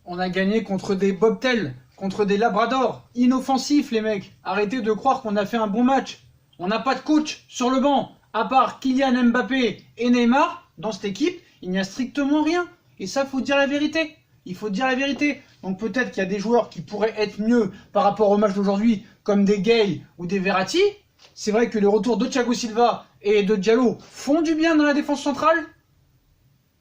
On a gagné contre des bobtails, contre des labradors. Inoffensifs, les mecs. Arrêtez de croire qu'on a fait un bon match. On n'a pas de coach sur le banc. À part Kylian Mbappé et Neymar, dans cette équipe, il n'y a strictement rien. Et ça, faut dire la vérité. Il faut dire la vérité. Donc peut-être qu'il y a des joueurs qui pourraient être mieux par rapport au match d'aujourd'hui, comme des Gay ou des Verratti. C'est vrai que les retours de Thiago Silva et de Diallo font du bien dans la défense centrale.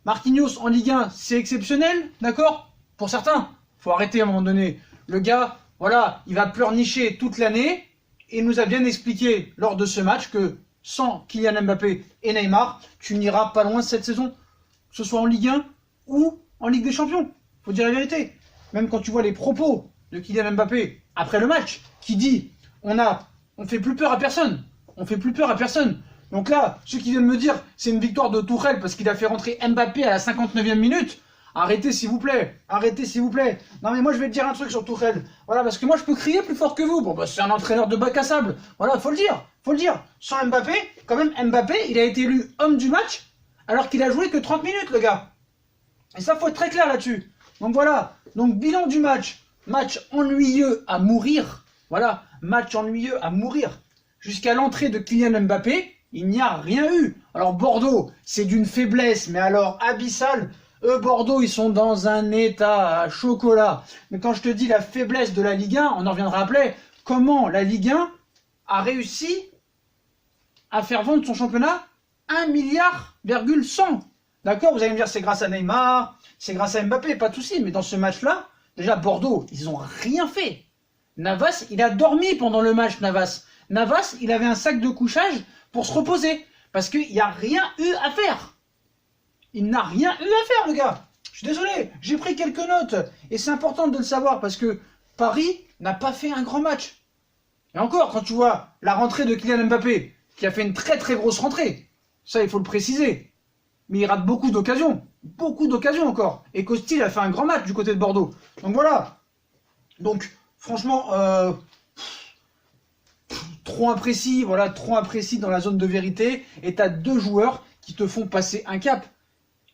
Marquinhos en Ligue 1, c'est exceptionnel, d'accord? Pour certains, faut arrêter à un moment donné. Le gars, voilà, il va pleurnicher toute l'année et il nous a bien expliqué lors de ce match que sans Kylian Mbappé et Neymar, tu n'iras pas loin cette saison, que ce soit en Ligue 1 ou en Ligue des Champions. Faut dire la vérité. Même quand tu vois les propos de Kylian Mbappé après le match, qui dit on fait plus peur à personne. On fait plus peur à personne. Donc là, ceux qui viennent me dire c'est une victoire de Tuchel parce qu'il a fait rentrer Mbappé à la 59e minute, arrêtez s'il vous plaît. Arrêtez s'il vous plaît. Non mais moi je vais te dire un truc sur Tuchel. Voilà, parce que moi je peux crier plus fort que vous. Bon bah c'est un entraîneur de bac à sable. Voilà, faut le dire. Faut le dire. Sans Mbappé, quand même Mbappé, il a été élu homme du match alors qu'il a joué que 30 minutes le gars. Et ça faut être très clair là-dessus. Donc voilà. Donc bilan du match. Match ennuyeux à mourir. Voilà, match ennuyeux à mourir. Jusqu'à l'entrée de Kylian Mbappé, il n'y a rien eu. Alors Bordeaux, c'est d'une faiblesse, mais alors abyssale. Eux, Bordeaux, ils sont dans un état à chocolat. Mais quand je te dis la faiblesse de la Ligue 1, on en reviendra après. Comment la Ligue 1 a réussi à faire vendre son championnat 1 milliard, 100. D'accord, vous allez me dire c'est grâce à Neymar, c'est grâce à Mbappé, pas de souci. Mais dans ce match-là, déjà Bordeaux, ils n'ont rien fait. Navas, il a dormi pendant le match, Navas. Navas, il avait un sac de couchage pour se reposer. Parce qu'il n'y a rien eu à faire. Il n'a rien eu à faire, le gars. Je suis désolé, j'ai pris quelques notes. Et c'est important de le savoir parce que Paris n'a pas fait un grand match. Et encore, quand tu vois la rentrée de Kylian Mbappé, qui a fait une très très grosse rentrée, ça il faut le préciser. Mais il rate beaucoup d'occasions encore. Et Costil a fait un grand match du côté de Bordeaux. Donc voilà. Donc, franchement, trop imprécis, voilà, trop imprécis dans la zone de vérité. Et t'as deux joueurs qui te font passer un cap.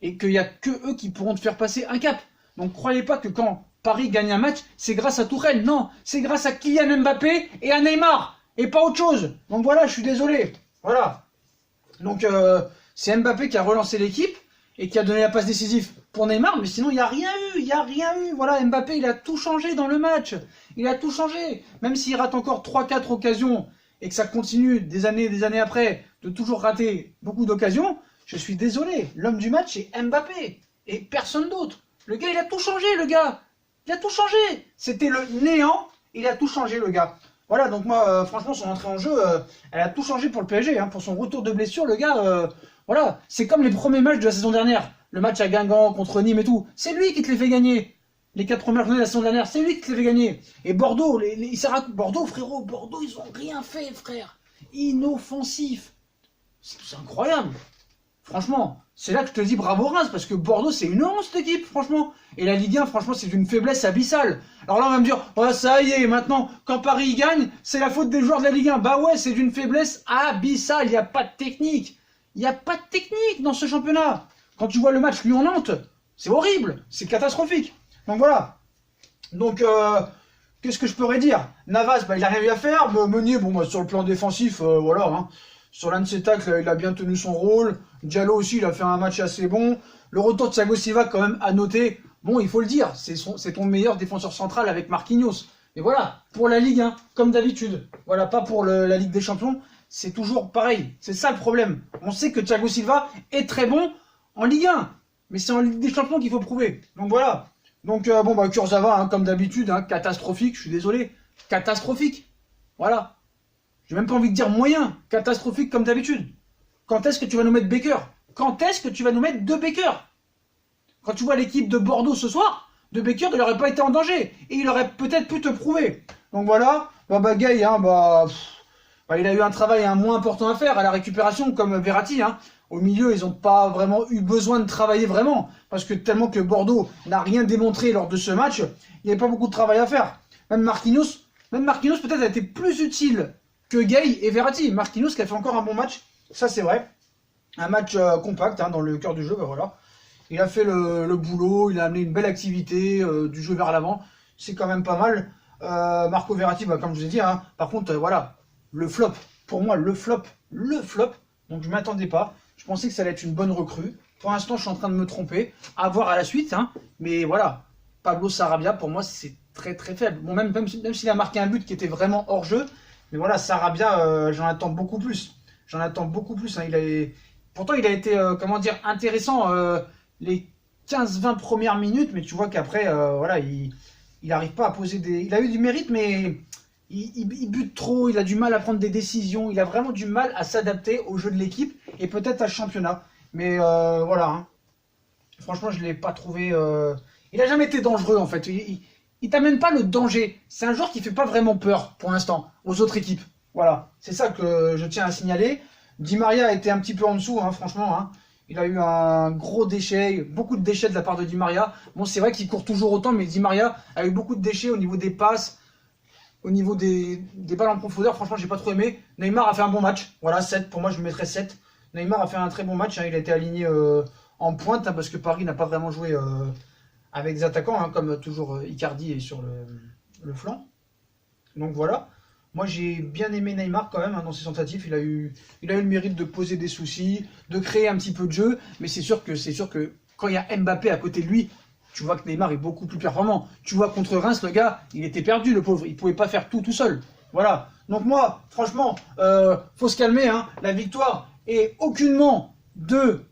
Et qu'il n'y a que eux qui pourront te faire passer un cap. Donc croyez pas que quand Paris gagne un match, c'est grâce à Tuchel. Non, c'est grâce à Kylian Mbappé et à Neymar. Et pas autre chose. Donc voilà, je suis désolé. Voilà. Donc c'est Mbappé qui a relancé l'équipe et qui a donné la passe décisive pour Neymar. Mais sinon, il n'y a rien eu. Il n'y a rien eu. Voilà, Mbappé, il a tout changé dans le match. Il a tout changé. Même s'il rate encore 3-4 occasions et que ça continue des années après de toujours rater beaucoup d'occasions, je suis désolé, l'homme du match c'est Mbappé et personne d'autre. Le gars, il a tout changé, le gars. Il a tout changé. C'était le néant, il a tout changé, le gars. Voilà, donc moi, franchement, son entrée en jeu, elle a tout changé pour le PSG. Hein, pour son retour de blessure, le gars, voilà. C'est comme les premiers matchs de la saison dernière. Le match à Guingamp contre Nîmes et tout. C'est lui qui te les fait gagner. Les 4 premières journées de la saison dernière, c'est lui qui te les fait gagner. Et Bordeaux, Bordeaux, frérot, Bordeaux, ils ont rien fait, frère. Inoffensif. C'est incroyable. Franchement, c'est là que je te dis bravo Reims, parce que Bordeaux, c'est une honte cette équipe, franchement. Et la Ligue 1, franchement, c'est d'une faiblesse abyssale. Alors là, on va me dire, oh, ça y est, maintenant, quand Paris gagne, c'est la faute des joueurs de la Ligue 1. Bah ouais, c'est d'une faiblesse abyssale, il n'y a pas de technique. Il n'y a pas de technique dans ce championnat. Quand tu vois le match Lyon-Nantes, c'est horrible, c'est catastrophique. Donc voilà. Donc, qu'est-ce que je pourrais dire? Navas, bah, il a rien eu à faire. Meunier, bon, bah, sur le plan défensif, voilà, hein. Sur l'un de ses tacles, il a bien tenu son rôle. Diallo aussi, il a fait un match assez bon. Le retour de Thiago Silva, quand même, à noter. Bon, il faut le dire, c'est ton meilleur défenseur central avec Marquinhos. Et voilà, pour la Ligue 1, comme d'habitude. Voilà, pas pour la Ligue des Champions. C'est toujours pareil. C'est ça le problème. On sait que Thiago Silva est très bon en Ligue 1. Mais c'est en Ligue des Champions qu'il faut prouver. Donc voilà. Donc, bon, bah, Kurzawa, hein, comme d'habitude, hein, catastrophique. Je suis désolé. Catastrophique. Voilà. J'ai même pas envie de dire moyen, catastrophique comme d'habitude. Quand est-ce que tu vas nous mettre Baker? Quand est-ce que tu vas nous mettre De Baker? Quand tu vois l'équipe de Bordeaux ce soir, De Baker, il n'aurait pas été en danger. Et il aurait peut-être pu te prouver. Donc voilà, bah Gay, hein, il a eu un travail moins important à faire à la récupération, comme Verratti. Hein. Au milieu, ils n'ont pas vraiment eu besoin de travailler vraiment. Parce que tellement que Bordeaux n'a rien démontré lors de ce match, il n'y avait pas beaucoup de travail à faire. Même Marquinhos peut-être a été plus utile que Gay et Verratti. Marquinhos qui a fait encore un bon match, ça c'est vrai. Un match compact, hein, dans le cœur du jeu, bah voilà. il a fait le boulot, il a amené une belle activité, du jeu vers l'avant. C'est quand même pas mal. Marco Verratti, bah, comme je vous ai dit, hein, par contre, voilà, le flop. Pour moi, le flop. Donc je m'attendais pas. Je pensais que ça allait être une bonne recrue. Pour l'instant, je suis en train de me tromper. À voir à la suite. Hein. Mais voilà, Pablo Sarabia, pour moi, c'est très très faible. Bon, même s'il a marqué un but qui était vraiment hors jeu. Mais voilà, Sarabia, j'en attends beaucoup plus. J'en attends beaucoup plus. Hein. Pourtant, il a été, comment dire, intéressant les 15-20 premières minutes. Mais tu vois qu'après, voilà, il n'arrive pas à poser des... Il a eu du mérite, mais il bute trop, il a du mal à prendre des décisions, il a vraiment du mal à s'adapter au jeu de l'équipe et peut-être à le championnat. Mais voilà, hein. Franchement, je ne l'ai pas trouvé... Il n'a jamais été dangereux, en fait. Il t'amène pas le danger. C'est un joueur qui fait pas vraiment peur, pour l'instant, aux autres équipes. Voilà, c'est ça que je tiens à signaler. Di Maria a été un petit peu en dessous, hein, franchement. Hein. Il a eu un gros déchet, beaucoup de déchets de la part de Di Maria. Bon, c'est vrai qu'il court toujours autant, mais Di Maria a eu beaucoup de déchets au niveau des passes, au niveau des balles en profondeur. Franchement, j'ai pas trop aimé. Neymar a fait un bon match. Voilà, 7. Pour moi, je me mettrais 7. Neymar a fait un très bon match. Hein. Il a été aligné en pointe, hein, parce que Paris n'a pas vraiment joué avec des attaquants, hein, comme toujours Icardi est sur le flanc. Donc voilà. Moi, j'ai bien aimé Neymar quand même, hein, dans ses tentatives. Il a eu le mérite de poser des soucis, de créer un petit peu de jeu. Mais c'est sûr que quand il y a Mbappé à côté de lui, tu vois que Neymar est beaucoup plus performant. Tu vois, contre Reims, le gars, il était perdu, le pauvre. Il pouvait pas faire tout seul. Voilà. Donc moi, franchement, faut se calmer. Hein. La victoire est aucunement de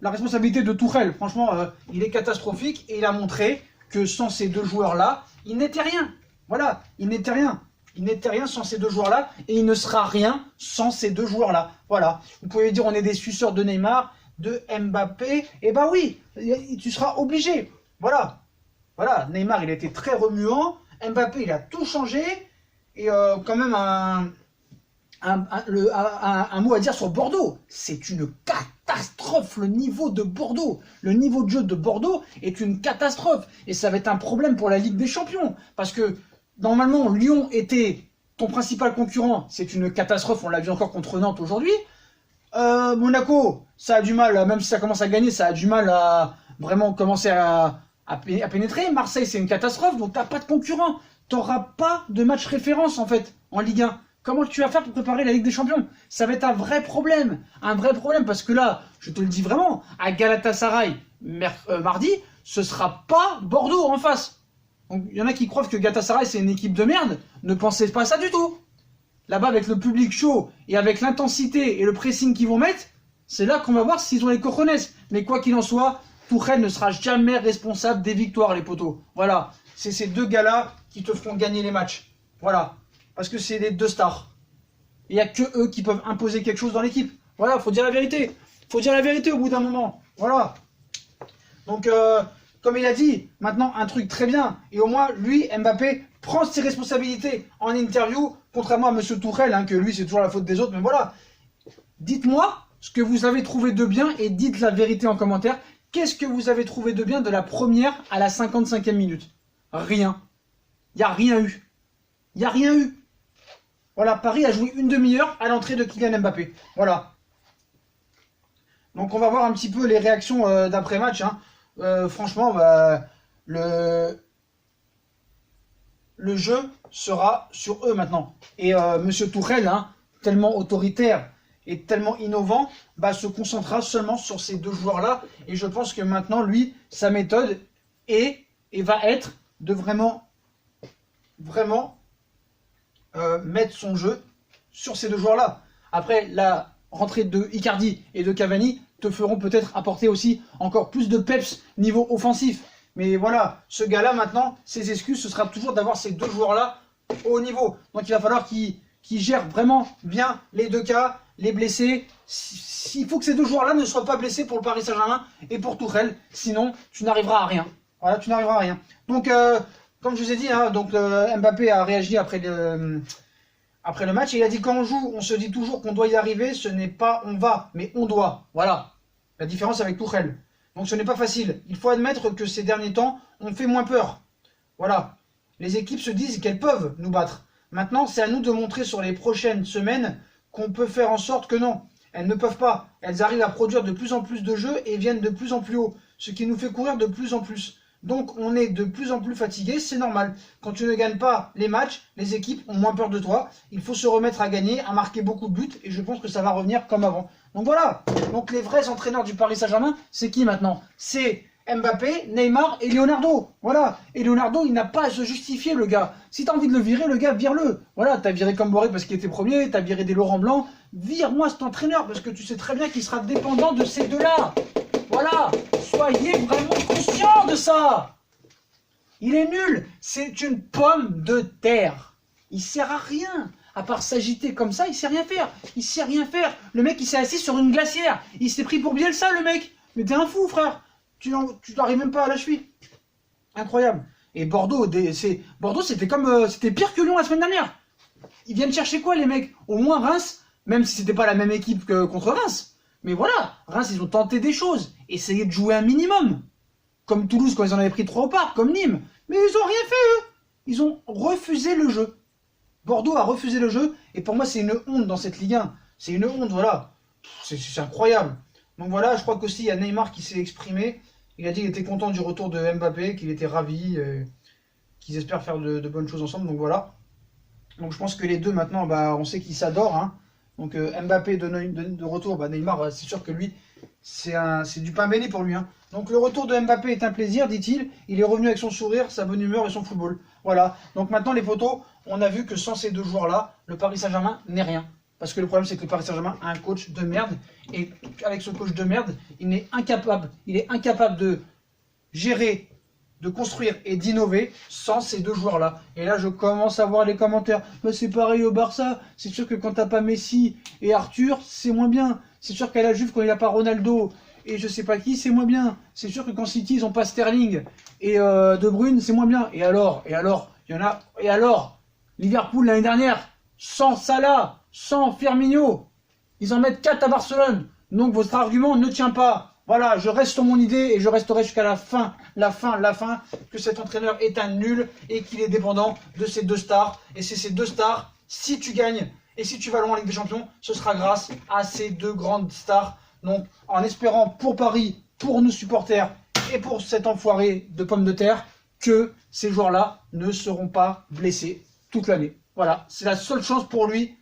la responsabilité de Tuchel. Franchement, il est catastrophique et il a montré que sans ces deux joueurs-là, il n'était rien. Voilà, il n'était rien. Il n'était rien sans ces deux joueurs-là et il ne sera rien sans ces deux joueurs-là. Voilà. Vous pouvez dire on est des suceurs de Neymar, de Mbappé. Eh ben oui, tu seras obligé. Voilà. Voilà. Neymar, il a été très remuant. Mbappé, il a tout changé. Et quand même un mot à dire sur Bordeaux. C'est une catastrophe, le niveau de Bordeaux. Le niveau de jeu de Bordeaux est une catastrophe. Et ça va être un problème pour la Ligue des Champions. Parce que normalement, Lyon était ton principal concurrent. C'est une catastrophe. On l'a vu encore contre Nantes aujourd'hui. Monaco, ça a du mal, même si ça commence à gagner, ça a du mal à vraiment commencer à pénétrer. Marseille, c'est une catastrophe. Donc, tu n'as pas de concurrent. Tu n'auras pas de match référence, en fait, en Ligue 1. Comment tu vas faire pour préparer la Ligue des Champions? Ça va être un vrai problème. Un vrai problème, parce que là, je te le dis vraiment, à Galatasaray, mardi, ce sera pas Bordeaux en face. Donc, il y en a qui croient que Galatasaray, c'est une équipe de merde. Ne pensez pas ça du tout. Là-bas, avec le public chaud et avec l'intensité et le pressing qu'ils vont mettre, c'est là qu'on va voir s'ils ont les cojones. Mais quoi qu'il en soit, Tuchel ne sera jamais responsable des victoires, les potos. Voilà. C'est ces deux gars-là qui te feront gagner les matchs. Voilà. Parce que c'est les deux stars. Il n'y a que eux qui peuvent imposer quelque chose dans l'équipe. Voilà, faut dire la vérité. Faut dire la vérité au bout d'un moment. Voilà. Donc, comme il a dit, maintenant, un truc très bien. Et au moins, lui, Mbappé, prend ses responsabilités en interview, contrairement à M. Tuchel, hein, que lui, c'est toujours la faute des autres. Mais voilà. Dites-moi ce que vous avez trouvé de bien et dites la vérité en commentaire. Qu'est-ce que vous avez trouvé de bien de la première à la 55e minute? Rien. Il n'y a rien eu. Il n'y a rien eu. Voilà, Paris a joué une demi-heure à l'entrée de Kylian Mbappé. Voilà. Donc on va voir un petit peu les réactions d'après-match. Hein. Franchement, bah, le jeu sera sur eux maintenant. Et Monsieur Tuchel, hein, tellement autoritaire et tellement innovant, bah, se concentrera seulement sur ces deux joueurs-là. Et je pense que maintenant, lui, sa méthode va être de vraiment mettre son jeu sur ces deux joueurs-là. Après, la rentrée de Icardi et de Cavani te feront peut-être apporter aussi encore plus de peps niveau offensif. Mais voilà, ce gars-là, maintenant, ses excuses, ce sera toujours d'avoir ces deux joueurs-là au haut niveau. Donc il va falloir qu'il gère vraiment bien les deux cas, les blessés. Il faut que ces deux joueurs-là ne soient pas blessés pour le Paris Saint-Germain et pour Tuchel. Sinon, tu n'arriveras à rien. Voilà, tu n'arriveras à rien. Donc, comme je vous ai dit, hein, donc, Mbappé a réagi après le match. Et il a dit, quand on joue, on se dit toujours qu'on doit y arriver. Ce n'est pas on va, mais on doit. Voilà. La différence avec Tuchel. Donc ce n'est pas facile. Il faut admettre que ces derniers temps, on fait moins peur. Voilà. Les équipes se disent qu'elles peuvent nous battre. Maintenant, c'est à nous de montrer sur les prochaines semaines qu'on peut faire en sorte que non. Elles ne peuvent pas. Elles arrivent à produire de plus en plus de jeux et viennent de plus en plus haut. ce qui nous fait courir de plus en plus. Donc on est de plus en plus fatigué, c'est normal. Quand tu ne gagnes pas les matchs, les équipes ont moins peur de toi. Il faut se remettre à gagner, à marquer beaucoup de buts, et je pense que ça va revenir comme avant. Donc voilà, donc les vrais entraîneurs du Paris Saint-Germain, c'est qui maintenant? C'est Mbappé, Neymar et Leonardo. Voilà, et Leonardo, il n'a pas à se justifier, le gars. Si t'as envie de le virer, le gars, vire-le. Voilà, t'as viré Camboré parce qu'il était premier, t'as viré des Laurent Blanc. Vire-moi cet entraîneur, parce que tu sais très bien qu'il sera dépendant de ces deux-là. Voilà, soyez vraiment conscients de ça. Il est nul, c'est une pomme de terre. Il sert à rien. À part s'agiter comme ça, il sait rien faire. Il sait rien faire. Le mec, il s'est assis sur une glacière. Il s'est pris pour Bielsa, le mec. Mais t'es un fou, frère. Tu n'arrives même pas à la cheville. Incroyable. Et Bordeaux, c'était comme, c'était pire que Lyon la semaine dernière. Ils viennent chercher quoi, les mecs? Au moins Reims, même si c'était pas la même équipe que contre Reims. Mais voilà, Reims, ils ont tenté des choses. Essayé de jouer un minimum. Comme Toulouse, quand ils en avaient pris 3 au parc, comme Nîmes. Mais ils ont rien fait, eux. Ils ont refusé le jeu. Bordeaux a refusé le jeu. Et pour moi, c'est une honte dans cette Ligue 1. C'est une honte, voilà. C'est incroyable. Donc voilà, je crois qu'aussi, il y a Neymar qui s'est exprimé. Il a dit qu'il était content du retour de Mbappé, qu'il était ravi, qu'ils espèrent faire de bonnes choses ensemble. Donc voilà. Donc je pense que les deux, maintenant, bah, on sait qu'ils s'adorent, hein. Donc Mbappé de retour, bah, Neymar, c'est sûr que lui, c'est du pain béni pour lui, hein. Donc le retour de Mbappé est un plaisir, dit-il. Il est revenu avec son sourire, sa bonne humeur et son football. Voilà. Donc maintenant les potos, on a vu que sans ces deux joueurs-là, le Paris Saint-Germain n'est rien. Parce que le problème, c'est que le Paris Saint-Germain a un coach de merde. Et avec ce coach de merde, il est incapable de gérer, de construire et d'innover sans ces deux joueurs-là. Et là, je commence à voir les commentaires. Bah, c'est pareil au Barça. C'est sûr que quand t'as pas Messi et Arthur, c'est moins bien. C'est sûr qu'à la Juve, quand il n'a pas Ronaldo et je sais pas qui, c'est moins bien. C'est sûr que quand City, ils ont pas Sterling et De Bruyne, c'est moins bien. Et alors, il y en a. Et alors, Liverpool l'année dernière, sans Salah, sans Firmino, ils en mettent 4 à Barcelone. Donc votre argument ne tient pas. Voilà, je reste sur mon idée et je resterai jusqu'à la fin, que cet entraîneur est un nul et qu'il est dépendant de ces deux stars. Et c'est ces deux stars, si tu gagnes et si tu vas loin en Ligue des Champions, ce sera grâce à ces deux grandes stars. Donc, en espérant pour Paris, pour nos supporters et pour cet enfoiré de pommes de terre, que ces joueurs-là ne seront pas blessés toute l'année. Voilà, c'est la seule chance pour lui,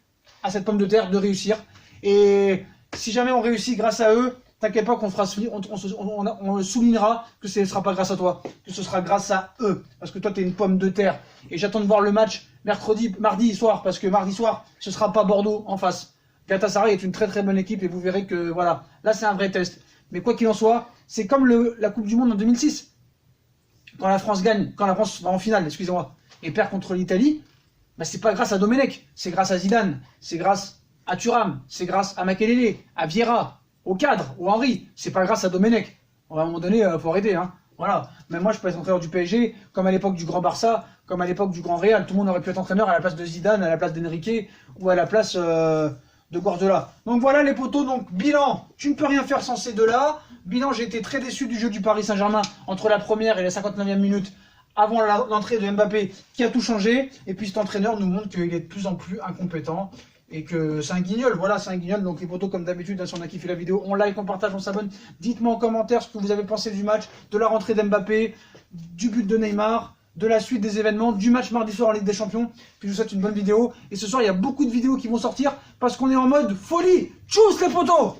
à cette pomme de terre, de réussir. Et si jamais on réussit grâce à eux, t'inquiète pas qu'on fera, on soulignera que ce ne sera pas grâce à toi, que ce sera grâce à eux. Parce que toi, tu es une pomme de terre. Et j'attends de voir le match mardi soir, parce que mardi soir, ce ne sera pas Bordeaux en face. Galatasaray est une très très bonne équipe et vous verrez que voilà, là c'est un vrai test. Mais quoi qu'il en soit, c'est comme la Coupe du Monde en 2006. Quand la France gagne, quand la France va en finale, excusez-moi, et perd contre l'Italie, bah, c'est pas grâce à Domenech, c'est grâce à Zidane, c'est grâce à Thuram, c'est grâce à Makelele, à Vieira, au cadre, au Henry, c'est pas grâce à Domenech. À un moment donné, faut arrêter, hein. Voilà. Même moi, je peux être entraîneur du PSG, comme à l'époque du Grand Barça, comme à l'époque du Grand Real. Tout le monde aurait pu être entraîneur à la place de Zidane, à la place d'Enrique ou à la place de Guardiola. Donc voilà les potos. Donc bilan, tu ne peux rien faire sans ces deux-là. Bilan, j'ai été très déçu du jeu du Paris Saint-Germain entre la première et la 59e minute avant l'entrée de Mbappé qui a tout changé. Et puis cet entraîneur nous montre qu'il est de plus en plus incompétent. Et que c'est un guignol, voilà, c'est un guignol. Donc les potos, comme d'habitude, si on a kiffé la vidéo, on like, on partage, on s'abonne. Dites-moi en commentaire ce que vous avez pensé du match, de la rentrée d'Mbappé, du but de Neymar, de la suite des événements, du match mardi soir en Ligue des Champions. Puis je vous souhaite une bonne vidéo. Et ce soir, il y a beaucoup de vidéos qui vont sortir parce qu'on est en mode folie. Tchuss les potos!